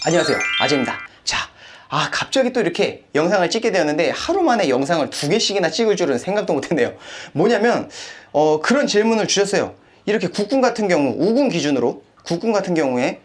안녕하세요, 아재입니다. 자, 갑자기 또 이렇게 영상을 찍게 되었는데 하루 만에 영상을 2개씩이나 찍을 줄은 생각도 못했네요. 뭐냐면 그런 질문을 주셨어요. 이렇게 국군 같은 경우, 우군 기준으로 국군 같은 경우에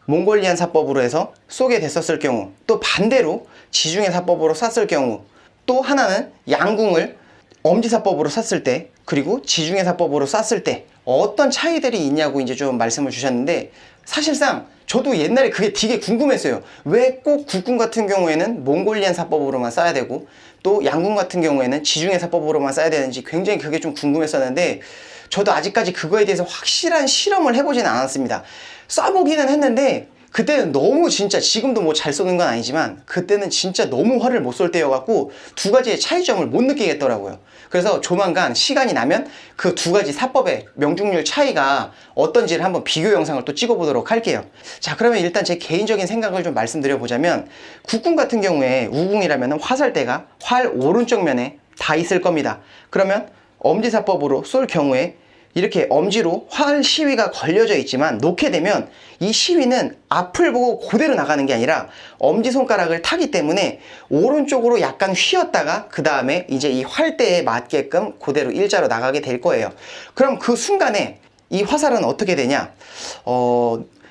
몽골리안 사법으로 해서 쏘게 됐었을 경우, 또 반대로 지중해 사법으로 쐈을 경우, 또 하나는 양궁을 엄지사법으로 쐈을 때, 그리고 지중해 사법으로 쐈을 때 어떤 차이들이 있냐고 이제 좀 말씀을 주셨는데, 사실상 저도 옛날에 그게 되게 궁금했어요. 왜 꼭 국군 같은 경우에는 몽골리안 사법으로만 쏴야 되고 또 양궁 같은 경우에는 지중해 사법으로만 쏴야 되는지 굉장히 그게 좀 궁금했었는데, 저도 아직까지 그거에 대해서 확실한 실험을 해보지는 않았습니다. 쏴보기는 했는데 그때는 너무 진짜, 지금도 뭐 잘 쏘는 건 아니지만 그때는 진짜 너무 화를 못 쏠 때여갖고 두 가지의 차이점을 못 느끼겠더라고요. 그래서 조만간 시간이 나면 그 두 가지 사법의 명중률 차이가 어떤지를 한번 비교 영상을 또 찍어보도록 할게요. 자, 그러면 일단 제 개인적인 생각을 좀 말씀드려 보자면, 국군 같은 경우에 우궁이라면 화살대가 활 오른쪽 면에 다 있을 겁니다. 그러면 엄지사법으로 쏠 경우에 이렇게 엄지로 활 시위가 걸려져 있지만, 놓게 되면 이 시위는 앞을 보고 그대로 나가는 게 아니라 엄지손가락을 타기 때문에 오른쪽으로 약간 휘었다가 그 다음에 이제 이 활대에 맞게끔 그대로 일자로 나가게 될 거예요. 그럼 그 순간에 이 화살은 어떻게 되냐?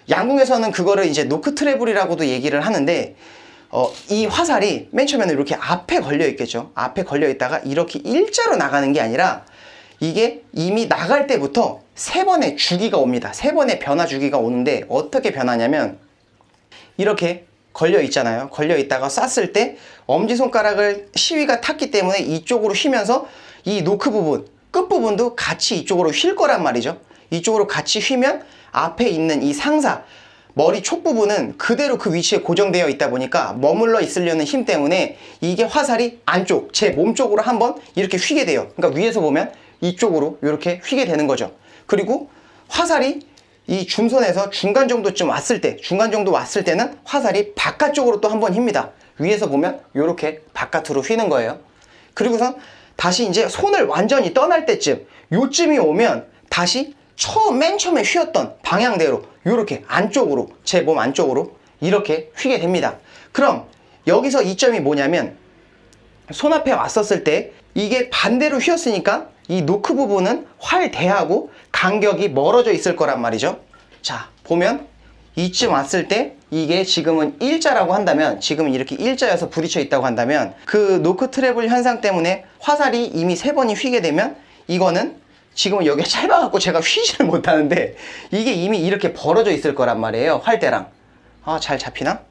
양궁에서는 그거를 이제 노크 트래블이라고도 얘기를 하는데, 이 화살이 맨 처음에는 이렇게 앞에 걸려 있겠죠. 앞에 걸려 있다가 이렇게 일자로 나가는 게 아니라 이게 이미 나갈 때부터 3번의 주기가 옵니다. 3번의 변화 주기가 오는데, 어떻게 변하냐면 이렇게 걸려 있잖아요. 걸려 있다가 쐈을 때 엄지손가락을 시위가 탔기 때문에 이쪽으로 휘면서 이 노크 부분, 끝부분도 같이 이쪽으로 휠 거란 말이죠. 이쪽으로 같이 휘면 앞에 있는 이 상사, 머리 촉 부분은 그대로 그 위치에 고정되어 있다 보니까 머물러 있으려는 힘 때문에 이게 화살이 안쪽, 제 몸 쪽으로 한번 이렇게 휘게 돼요. 그러니까 위에서 보면 이쪽으로 이렇게 휘게 되는 거죠. 그리고 화살이 이 중선에서 중간 정도쯤 왔을 때, 중간 정도 왔을 때는 화살이 바깥쪽으로 또 한번 휩니다. 위에서 보면 이렇게 바깥으로 휘는 거예요. 그리고선 다시 이제 손을 완전히 떠날 때쯤, 요쯤이 오면 다시 맨 처음에 휘었던 방향대로 이렇게 안쪽으로, 제 몸 안쪽으로 이렇게 휘게 됩니다. 그럼 여기서 이점이 뭐냐면, 손 앞에 왔었을 때 이게 반대로 휘었으니까 이 노크 부분은 활대하고 간격이 멀어져 있을 거란 말이죠. 자, 보면 이쯤 왔을 때 이게 지금은 일자라고 한다면, 지금은 이렇게 일자여서 부딪혀 있다고 한다면, 그 노크 트래블 현상 때문에 화살이 이미 3번이 휘게 되면 이거는 지금은 여기가 짧아갖고 제가 휘지를 못하는데 이게 이미 이렇게 벌어져 있을 거란 말이에요. 활대랑. 잘 잡히나?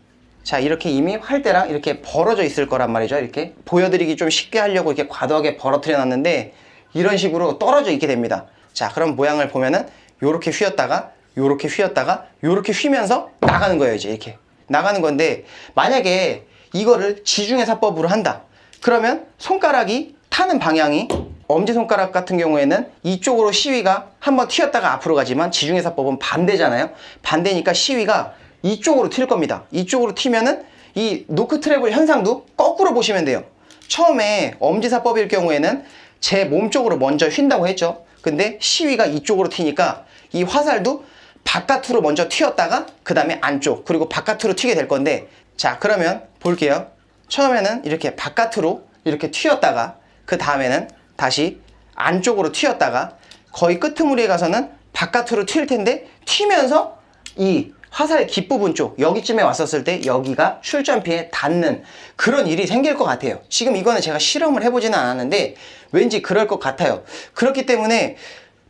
자, 이렇게 이미 활대랑 이렇게 벌어져 있을 거란 말이죠. 이렇게 보여드리기 좀 쉽게 하려고 이렇게 과도하게 벌어뜨려 놨는데 이런 식으로 떨어져 있게 됩니다. 자, 그럼 모양을 보면은 요렇게 휘었다가 요렇게 휘었다가 요렇게 휘면서 나가는 거예요. 이제 이렇게 나가는 건데, 만약에 이거를 지중해 사법으로 한다 그러면 손가락이 타는 방향이, 엄지손가락 같은 경우에는 이쪽으로 시위가 한번 튀었다가 앞으로 가지만 지중해 사법은 반대잖아요. 반대니까 시위가 이쪽으로 튈 겁니다. 이쪽으로 튀면은 이 노크 트래블 현상도 거꾸로 보시면 돼요. 처음에 엄지사법일 경우에는 제 몸 쪽으로 먼저 휜다고 했죠. 근데 시위가 이쪽으로 튀니까 이 화살도 바깥으로 먼저 튀었다가 그 다음에 안쪽, 그리고 바깥으로 튀게 될 건데, 자, 그러면 볼게요. 처음에는 이렇게 바깥으로 이렇게 튀었다가 그 다음에는 다시 안쪽으로 튀었다가 거의 끄트머리에 가서는 바깥으로 튈 텐데, 튀면서 이 화살의 깃부분 쪽 여기쯤에 왔었을 때 여기가 출전피에 닿는 그런 일이 생길 것 같아요. 지금 이거는 제가 실험을 해보지는 않았는데 왠지 그럴 것 같아요. 그렇기 때문에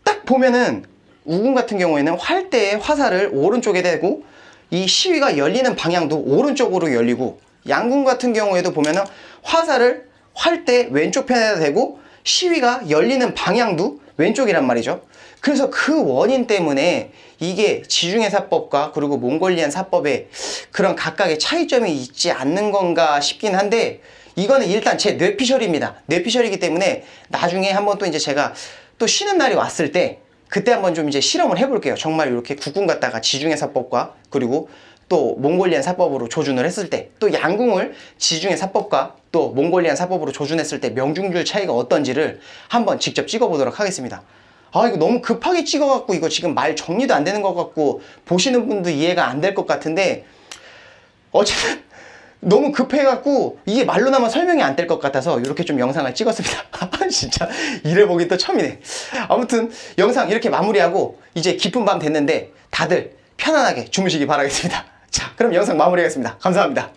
딱 보면은 우군 같은 경우에는 활대에 화살을 오른쪽에 대고 이 시위가 열리는 방향도 오른쪽으로 열리고, 양궁 같은 경우에도 보면은 화살을 활대 왼쪽 편에다 대고 시위가 열리는 방향도 왼쪽이란 말이죠. 그래서 그 원인 때문에 이게 지중해 사법과 그리고 몽골리안 사법에 그런 각각의 차이점이 있지 않는 건가 싶긴 한데, 이거는 일단 제 뇌피셜입니다. 뇌피셜이기 때문에 나중에 한번 또 이제 제가 또 쉬는 날이 왔을 때 그때 한번 좀 이제 실험을 해볼게요. 정말 이렇게 국군 갔다가 지중해 사법과 그리고 또 몽골리안 사법으로 조준을 했을 때, 또 양궁을 지중해 사법과 또 몽골리안 사법으로 조준했을 때 명중률 차이가 어떤지를 한번 직접 찍어보도록 하겠습니다. 이거 너무 급하게 찍어갖고 이거 지금 말 정리도 안 되는 것 같고 보시는 분도 이해가 안 될 것 같은데, 어쨌든 너무 급해갖고 이게 말로나마 설명이 안 될 것 같아서 이렇게 좀 영상을 찍었습니다. 진짜 이래보기 또 처음이네. 아무튼 영상 이렇게 마무리하고 이제 깊은 밤 됐는데 다들 편안하게 주무시기 바라겠습니다. 자, 그럼 영상 마무리하겠습니다. 감사합니다.